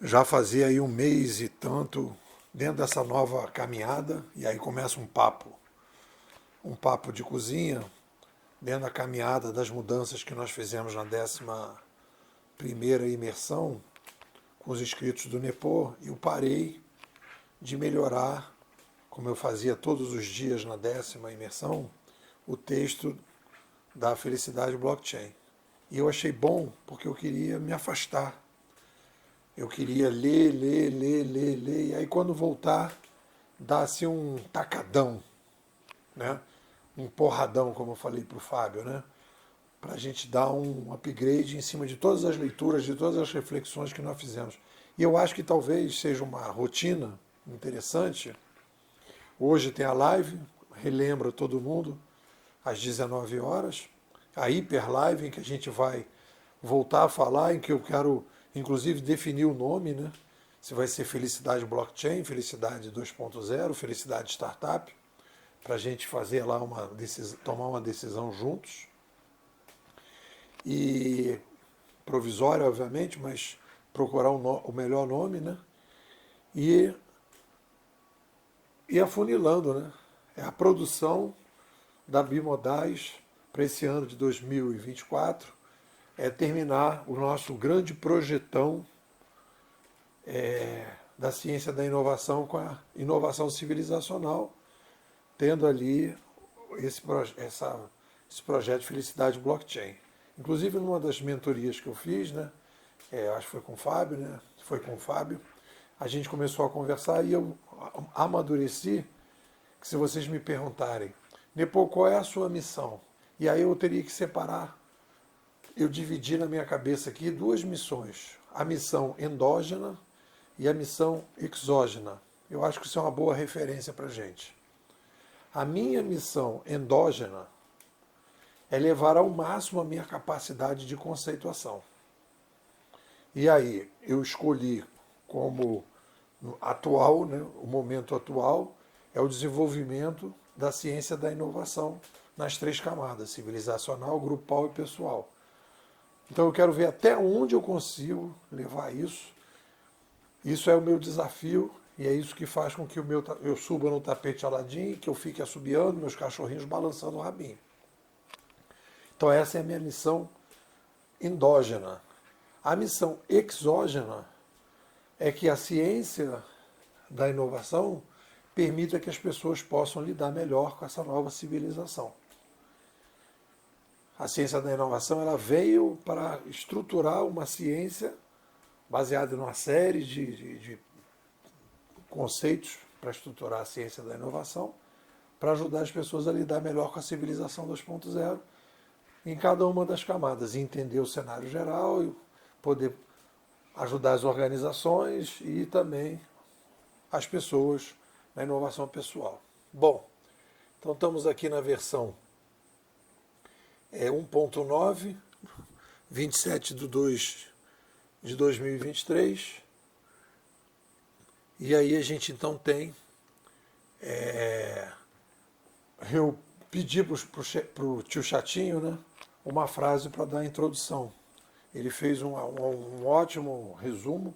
Já fazia aí um mês e tanto dentro dessa nova caminhada, e aí começa um papo de cozinha, dentro da caminhada das mudanças que nós fizemos na 11ª imersão com os inscritos do Nepô, e eu parei de melhorar, como eu fazia todos os dias na 10ª imersão, o texto da felicidade blockchain. E eu achei bom porque eu queria me afastar. Eu queria ler, ler, ler, ler, ler, e aí quando voltar, dá-se um tacadão, né? Um porradão, como eu falei para o Fábio, né? Para a gente dar um upgrade em cima de todas as leituras, de todas as reflexões que nós fizemos. E eu acho que talvez seja uma rotina interessante. Hoje tem a live, relembra todo mundo, às 19 horas, a hiper live em que a gente vai voltar a falar, em que eu quero, inclusive, definir o nome, né? Se vai ser Felicidade Blockchain, Felicidade 2.0, Felicidade Startup, para a gente fazer lá tomar uma decisão juntos. E provisória, obviamente, mas procurar o melhor nome, né? E, e afunilando, né? É a produção da Bimodais para esse ano de 2024, é terminar o nosso grande projetão da ciência da inovação com a inovação civilizacional, tendo ali esse, esse projeto de felicidade blockchain. Inclusive, numa das mentorias que eu fiz, né, acho que foi com o Fábio, né, foi com o Fábio, a gente começou a conversar e eu amadureci que, se vocês me perguntarem, Nepô, qual é a sua missão? E aí eu teria que separar, eu dividi na minha cabeça aqui duas missões, a missão endógena e a missão exógena. Eu acho que isso é uma boa referência para a gente. A minha missão endógena é levar ao máximo a minha capacidade de conceituação. E aí eu escolhi como atual, né, o momento atual, é o desenvolvimento da ciência da inovação nas três camadas, civilizacional, grupal e pessoal. Então eu quero ver até onde eu consigo levar isso. Isso é o meu desafio e é isso que faz com que eu suba no tapete Aladim, que eu fique assobiando, meus cachorrinhos balançando o rabinho. Então essa é a minha missão endógena. A missão exógena é que a ciência da inovação permita que as pessoas possam lidar melhor com essa nova civilização. A ciência da inovação ela veio para estruturar uma ciência baseada numa série de conceitos para estruturar a ciência da inovação, para ajudar as pessoas a lidar melhor com a civilização 2.0 em cada uma das camadas, e entender o cenário geral e poder ajudar as organizações e também as pessoas na inovação pessoal. Bom, então estamos aqui na versão 1.9, 27 de 2 de 2023. E aí a gente então tem. Eu pedi para o tio Chatinho, né, uma frase para dar a introdução. Ele fez um ótimo resumo,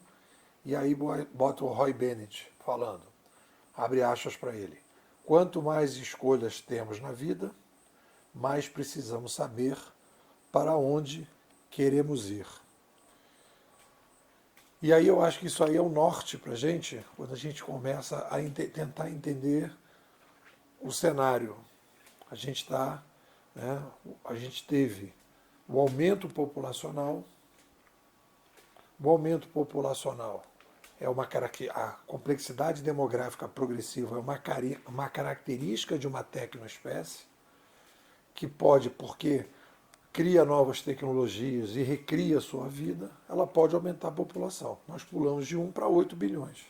e aí bota o Roy Bennett falando, abre aspas para ele. Quanto mais escolhas temos na vida, mais precisamos saber para onde queremos ir. E aí eu acho que isso aí é o norte para a gente, quando a gente começa a tentar entender o cenário. A gente está, né, a gente teve o aumento populacional. O aumento populacional é a complexidade demográfica progressiva é uma característica de uma tecnoespécie que pode, porque cria novas tecnologias e recria a sua vida, ela pode aumentar a população. Nós pulamos de 1 para 8 bilhões.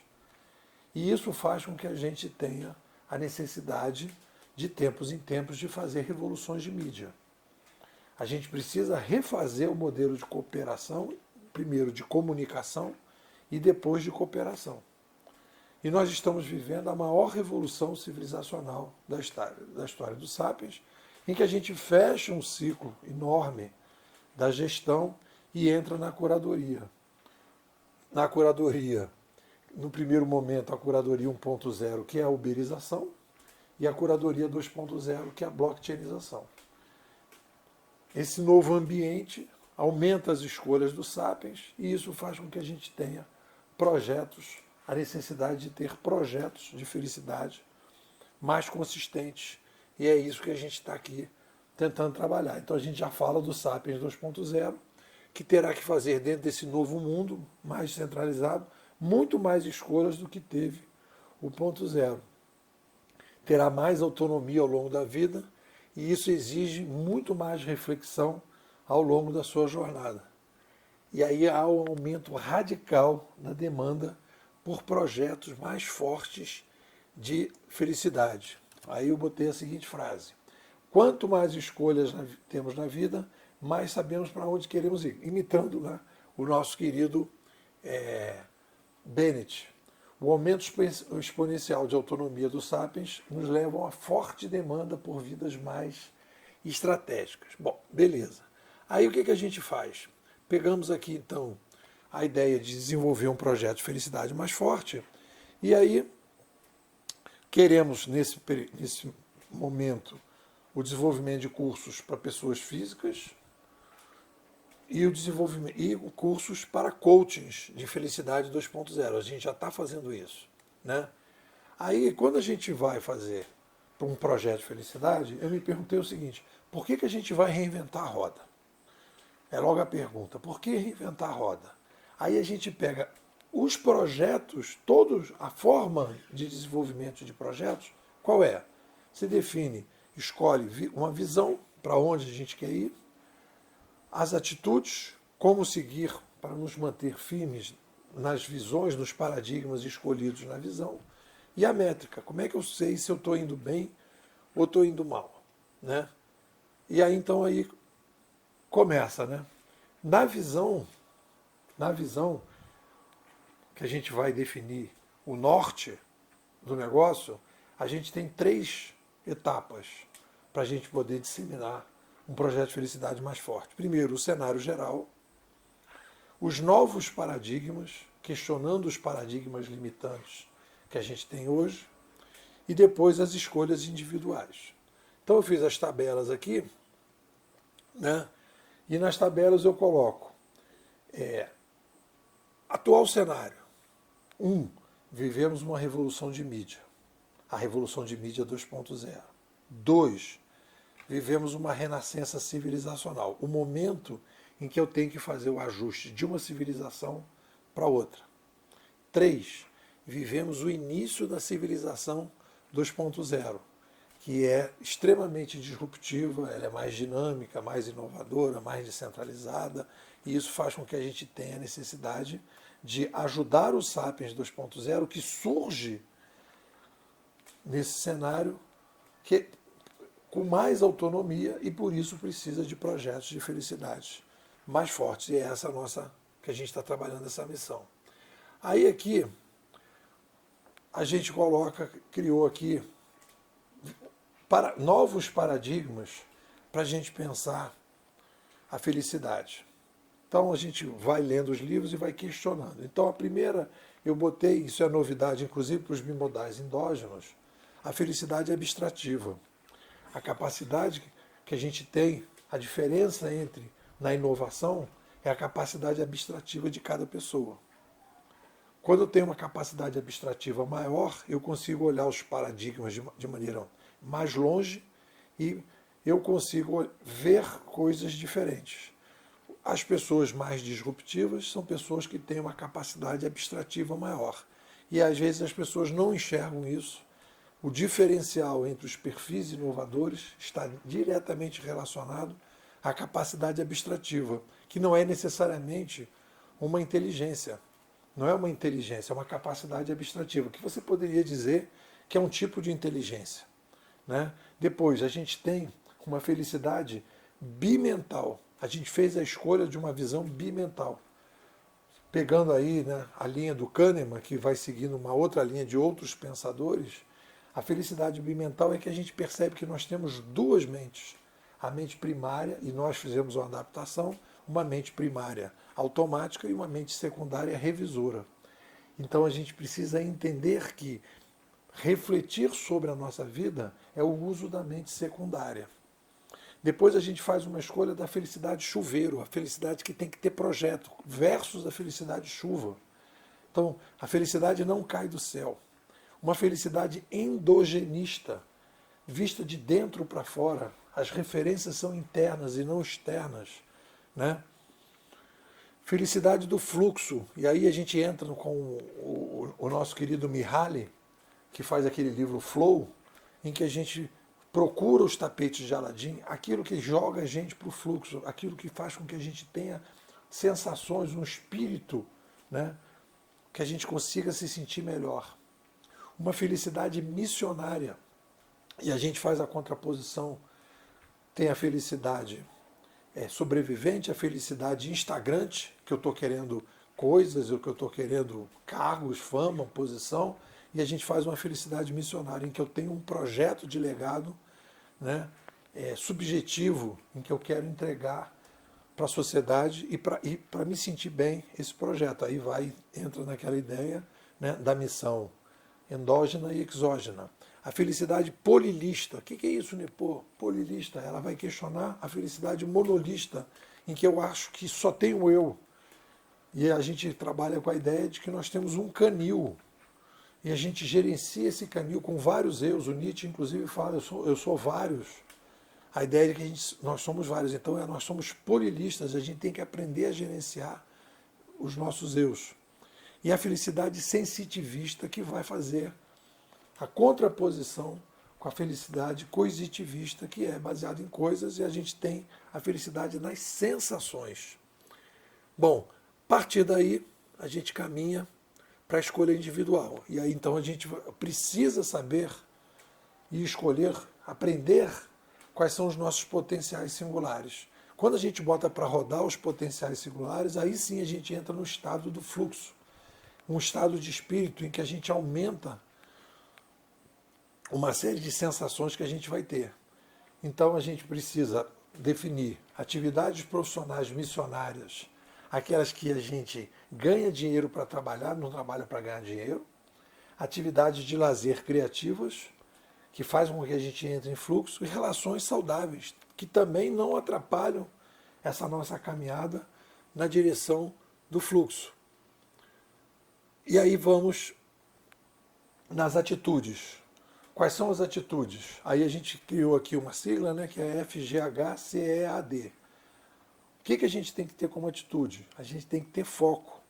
E isso faz com que a gente tenha a necessidade, de tempos em tempos, de fazer revoluções de mídia. A gente precisa refazer o modelo de cooperação, primeiro de comunicação e depois de cooperação. E nós estamos vivendo a maior revolução civilizacional da história dos Sapiens, em que a gente fecha um ciclo enorme da gestão e entra na curadoria. Na curadoria, no primeiro momento, a curadoria 1.0, que é a uberização, e a curadoria 2.0, que é a blockchainização. Esse novo ambiente aumenta as escolhas do Sapiens e isso faz com que a gente tenha projetos, a necessidade de ter projetos de felicidade mais consistentes. E é isso que a gente está aqui tentando trabalhar. Então a gente já fala do Sapiens 2.0, que terá que fazer dentro desse novo mundo mais centralizado muito mais escolhas do que teve o 0.0. Terá mais autonomia ao longo da vida e isso exige muito mais reflexão ao longo da sua jornada. E aí há um aumento radical na demanda por projetos mais fortes de felicidade. Aí eu botei a seguinte frase: quanto mais escolhas temos na vida, mais sabemos para onde queremos ir. Imitando, né, o nosso querido Bennett. O aumento exponencial de autonomia dos sapiens nos leva a uma forte demanda por vidas mais estratégicas. Bom, beleza. Aí o que a gente faz? Pegamos aqui, então, a ideia de desenvolver um projeto de felicidade mais forte e aí queremos, nesse momento, o desenvolvimento de cursos para pessoas físicas e o desenvolvimento e cursos para coachings de felicidade 2.0. A gente já está fazendo isso, né? Aí, quando a gente vai fazer um projeto de felicidade, eu me perguntei o seguinte: por que a gente vai reinventar a roda? É logo a pergunta: por que reinventar a roda? Aí a gente pega os projetos, todos, a forma de desenvolvimento de projetos, qual é? Se define, escolhe uma visão para onde a gente quer ir, as atitudes, como seguir para nos manter firmes nas visões, nos paradigmas escolhidos na visão, e a métrica, como é que eu sei se eu estou indo bem ou estou indo mal, né? E aí então aí começa, né? Na visão que a gente vai definir o norte do negócio, a gente tem 3 etapas para a gente poder disseminar um projeto de felicidade mais forte. Primeiro, o cenário geral, os novos paradigmas, questionando os paradigmas limitantes que a gente tem hoje, e depois as escolhas individuais. Então eu fiz as tabelas aqui, né? E nas tabelas eu coloco atual cenário. 1. Vivemos uma revolução de mídia. A revolução de mídia 2.0. 2. Vivemos uma renascença civilizacional. O momento em que eu tenho que fazer o ajuste de uma civilização para outra. 3. Vivemos o início da civilização 2.0, que é extremamente disruptiva, ela é mais dinâmica, mais inovadora, mais descentralizada, e isso faz com que a gente tenha a necessidade de ajudar o Sapiens 2.0, que surge nesse cenário com mais autonomia e por isso precisa de projetos de felicidade mais fortes. E é essa nossa que a gente está trabalhando essa missão. Aí aqui a gente criou aqui novos paradigmas para a gente pensar a felicidade. Então a gente vai lendo os livros e vai questionando. Então a primeira, eu botei, isso é novidade inclusive para os bimodais endógenos, a felicidade abstrativa. A capacidade que a gente tem, a diferença entre na inovação é a capacidade abstrativa de cada pessoa. Quando eu tenho uma capacidade abstrativa maior, eu consigo olhar os paradigmas de maneira mais longe e eu consigo ver coisas diferentes. As pessoas mais disruptivas são pessoas que têm uma capacidade abstrativa maior. E às vezes as pessoas não enxergam isso. O diferencial entre os perfis inovadores está diretamente relacionado à capacidade abstrativa, que não é necessariamente uma inteligência. Não é uma inteligência, é uma capacidade abstrativa, que você poderia dizer que é um tipo de inteligência, né? Depois, a gente tem uma felicidade bimental. A gente fez a escolha de uma visão bimental. Pegando aí, né, a linha do Kahneman, que vai seguindo uma outra linha de outros pensadores, a felicidade bimental é que a gente percebe que nós temos 2 mentes. A mente primária, e nós fizemos uma adaptação, uma mente primária automática e uma mente secundária revisora. Então a gente precisa entender que refletir sobre a nossa vida é o uso da mente secundária. Depois a gente faz uma escolha da felicidade chuveiro, a felicidade que tem que ter projeto, versus a felicidade chuva. Então, a felicidade não cai do céu. Uma felicidade endogenista, vista de dentro para fora. As referências são internas e não externas, né? Felicidade do fluxo. E aí a gente entra com o nosso querido Mihaly, que faz aquele livro Flow, em que a gente procura os tapetes de Aladim, aquilo que joga a gente para o fluxo, aquilo que faz com que a gente tenha sensações, um espírito, né, que a gente consiga se sentir melhor. Uma felicidade missionária. E a gente faz a contraposição. Tem a felicidade sobrevivente, a felicidade instagrante, que eu estou querendo coisas, ou que eu estou querendo cargos, fama, posição, e a gente faz uma felicidade missionária, em que eu tenho um projeto de legado, né, subjetivo, em que eu quero entregar para a sociedade e para me sentir bem esse projeto. Aí entra naquela ideia, né, da missão endógena e exógena. A felicidade polilista. O que é isso, Nepô? Polilista. Ela vai questionar a felicidade monolista, em que eu acho que só tenho eu. E a gente trabalha com a ideia de que nós temos um canil. E a gente gerencia esse canil com vários eus. O Nietzsche, inclusive, fala, eu sou vários. A ideia é que nós somos vários. Então, nós somos polilistas. A gente tem que aprender a gerenciar os nossos eus. E a felicidade sensitivista, que vai fazer a contraposição com a felicidade coisitivista, que é baseada em coisas, e a gente tem a felicidade nas sensações. Bom, a partir daí, a gente caminha para a escolha individual. E aí, então, a gente precisa saber e escolher, aprender quais são os nossos potenciais singulares. Quando a gente bota para rodar os potenciais singulares, aí sim a gente entra no estado do fluxo, um estado de espírito em que a gente aumenta uma série de sensações que a gente vai ter. Então a gente precisa definir atividades profissionais missionárias, aquelas que a gente ganha dinheiro para trabalhar, não trabalha para ganhar dinheiro, atividades de lazer criativas, que fazem com que a gente entre em fluxo, e relações saudáveis, que também não atrapalham essa nossa caminhada na direção do fluxo. E aí vamos nas atitudes. Quais são as atitudes? Aí a gente criou aqui uma sigla, né, que é FGHCEAD. O que a gente tem que ter como atitude? A gente tem que ter foco.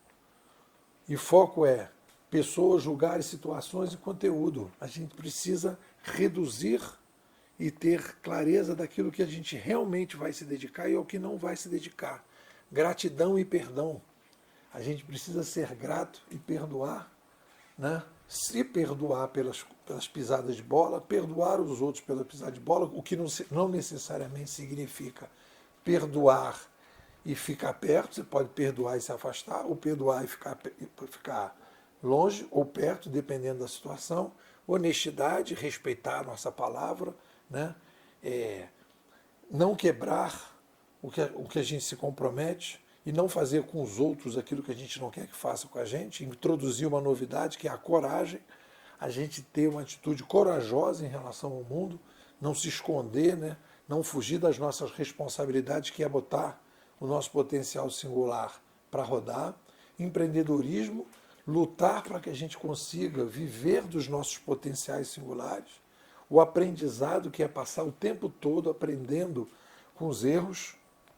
E foco é pessoas, lugares, situações e conteúdo. A gente precisa reduzir e ter clareza daquilo que a gente realmente vai se dedicar e ao que não vai se dedicar. Gratidão e perdão. A gente precisa ser grato e perdoar, né? Se perdoar pelas pisadas de bola, perdoar os outros pela pisada de bola, o que não necessariamente significa perdoar e ficar perto. Você pode perdoar e se afastar, ou perdoar e ficar longe ou perto, dependendo da situação. Honestidade, respeitar a nossa palavra, né? Não quebrar o que a gente se compromete, e não fazer com os outros aquilo que a gente não quer que faça com a gente, introduzir uma novidade, que é a coragem, a gente ter uma atitude corajosa em relação ao mundo, não se esconder, né? Não fugir das nossas responsabilidades, que é botar o nosso potencial singular para rodar. Empreendedorismo, lutar para que a gente consiga viver dos nossos potenciais singulares. O aprendizado, que é passar o tempo todo aprendendo com os erros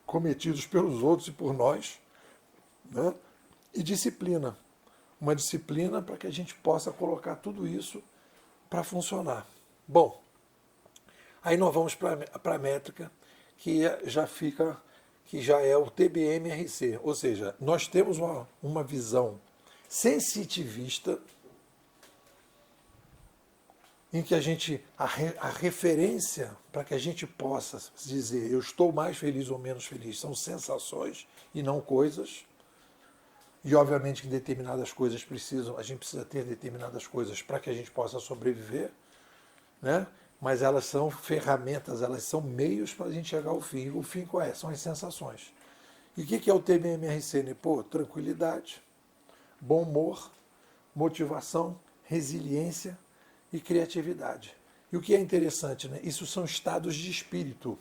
cometidos pelos outros e por nós, né? E disciplina. Uma disciplina para que a gente possa colocar tudo isso para funcionar. Bom, aí nós vamos para a métrica, que já é o TBMRC, ou seja, nós temos uma visão sensitivista, em que a referência para que a gente possa dizer eu estou mais feliz ou menos feliz são sensações e não coisas. E obviamente que determinadas coisas a gente precisa ter determinadas coisas para que a gente possa sobreviver, né? Mas elas são ferramentas, elas são meios para a gente chegar ao fim. O fim qual é? São as sensações. E o que é o TBMRC, né? Pô, tranquilidade, bom humor, motivação, resiliência e criatividade. E o que é interessante, né? Isso são estados de espírito.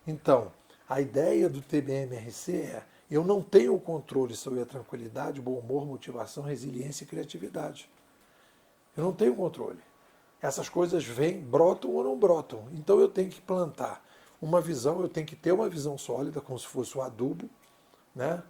Então, a ideia do TBMRC é: eu não tenho o controle sobre a tranquilidade, bom humor, motivação, resiliência e criatividade. Eu não tenho controle. Essas coisas vêm, brotam ou não brotam. Então eu tenho que plantar uma visão, eu tenho que ter uma visão sólida, como se fosse o adubo, né?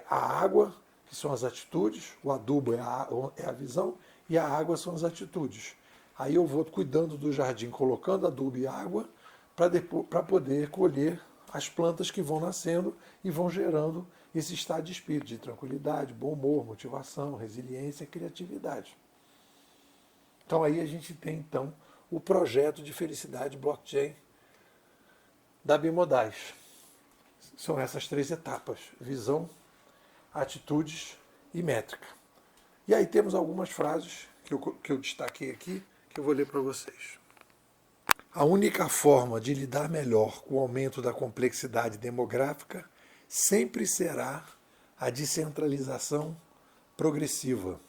A água, que são as atitudes, o adubo é a visão, e a água são as atitudes. Aí eu vou cuidando do jardim, colocando adubo e água, para poder colher as plantas que vão nascendo e vão gerando esse estado de espírito, de tranquilidade, bom humor, motivação, resiliência e criatividade. Então aí a gente tem então o projeto de felicidade blockchain da Bimodais. São essas 3 etapas: visão, atitudes e métrica. E aí temos algumas frases que eu destaquei aqui, que eu vou ler para vocês. A única forma de lidar melhor com o aumento da complexidade demográfica sempre será a descentralização progressiva.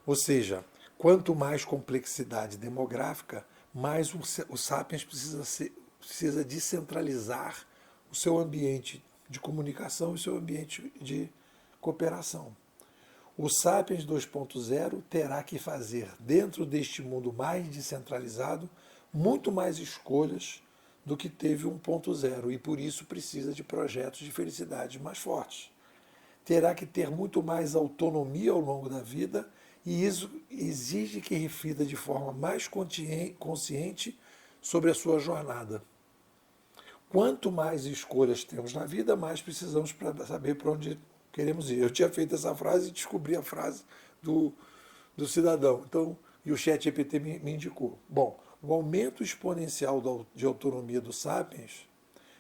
Ou seja, quanto mais complexidade demográfica, mais o Sapiens precisa descentralizar o seu ambiente de comunicação e o seu ambiente de cooperação. O Sapiens 2.0 terá que fazer, dentro deste mundo mais descentralizado, muito mais escolhas do que teve o 1.0 e por isso precisa de projetos de felicidade mais fortes. Terá que ter muito mais autonomia ao longo da vida e isso exige que reflita de forma mais consciente sobre a sua jornada. Quanto mais escolhas temos na vida, mais precisamos para saber para onde queremos ir. Eu tinha feito essa frase e descobri a frase do cidadão. Então, e o ChatGPT me indicou. Bom, o aumento exponencial de autonomia do Sapiens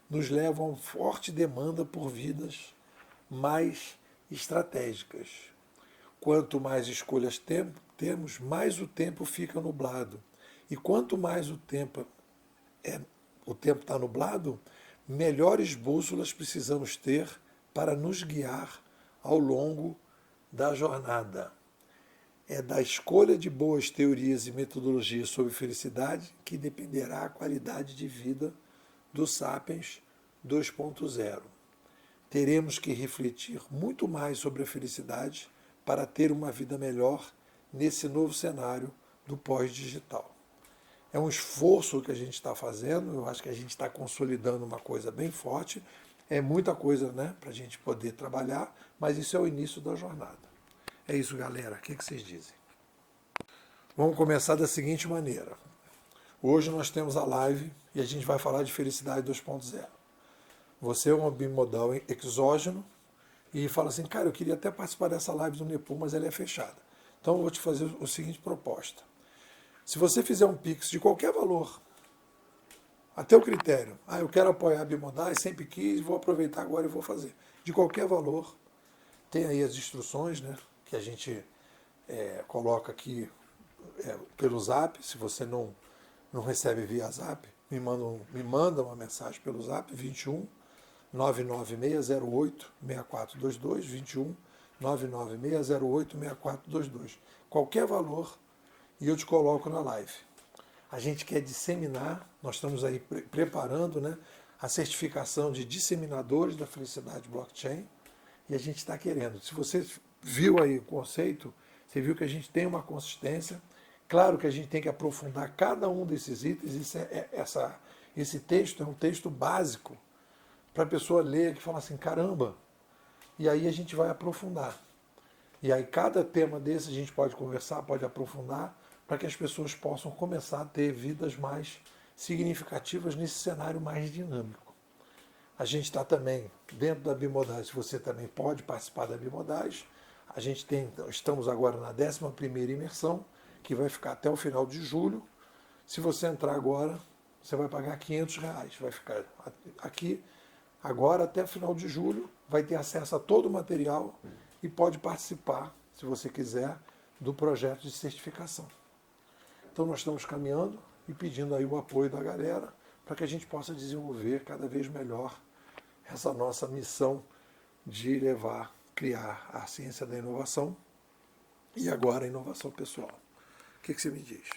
nos leva a uma forte demanda por vidas mais estratégicas. Quanto mais escolhas temos, mais o tempo fica nublado. E quanto mais o tempo está nublado, melhores bússolas precisamos ter para nos guiar ao longo da jornada. É da escolha de boas teorias e metodologias sobre felicidade que dependerá a qualidade de vida do Sapiens 2.0. Teremos que refletir muito mais sobre a felicidade para ter uma vida melhor nesse novo cenário do pós-digital. É um esforço que a gente está fazendo, eu acho que a gente está consolidando uma coisa bem forte, é muita coisa, né, para a gente poder trabalhar, mas isso é o início da jornada. É isso, galera. O que vocês dizem? Vamos começar da seguinte maneira. Hoje nós temos a live e a gente vai falar de felicidade 2.0. Você é um bimodal exógeno e fala assim, cara, eu queria até participar dessa live do Nepal, mas ela é fechada. Então eu vou te fazer a seguinte proposta. Se você fizer um Pix de qualquer valor, a teu critério, eu quero apoiar a Bimodais, sempre quis, vou aproveitar agora e vou fazer. De qualquer valor, tem aí as instruções, né, que a gente coloca aqui pelo Zap. Se você não recebe via Zap, me manda uma mensagem pelo Zap, 21 99608 6422, 21 99608 6422. Qualquer valor e eu te coloco na live. A gente quer disseminar, nós estamos aí preparando, né, a certificação de disseminadores da felicidade blockchain e a gente está querendo. Se você viu aí o conceito, você viu que a gente tem uma consistência. Claro que a gente tem que aprofundar cada um desses itens. Esse texto é um texto básico para a pessoa ler e falar assim, caramba, e aí a gente vai aprofundar. E aí cada tema desse a gente pode conversar, pode aprofundar, para que as pessoas possam começar a ter vidas mais significativas nesse cenário mais dinâmico. A gente está também dentro da Bimodais, você também pode participar da Bimodais. Estamos agora na 11ª imersão, que vai ficar até o final de julho. Se você entrar agora, você vai pagar R$500. Vai ficar aqui agora até o final de julho, vai ter acesso a todo o material e pode participar, se você quiser, do projeto de certificação. Então nós estamos caminhando e pedindo aí o apoio da galera para que a gente possa desenvolver cada vez melhor essa nossa missão de criar a ciência da inovação e agora a inovação pessoal. O que você me diz?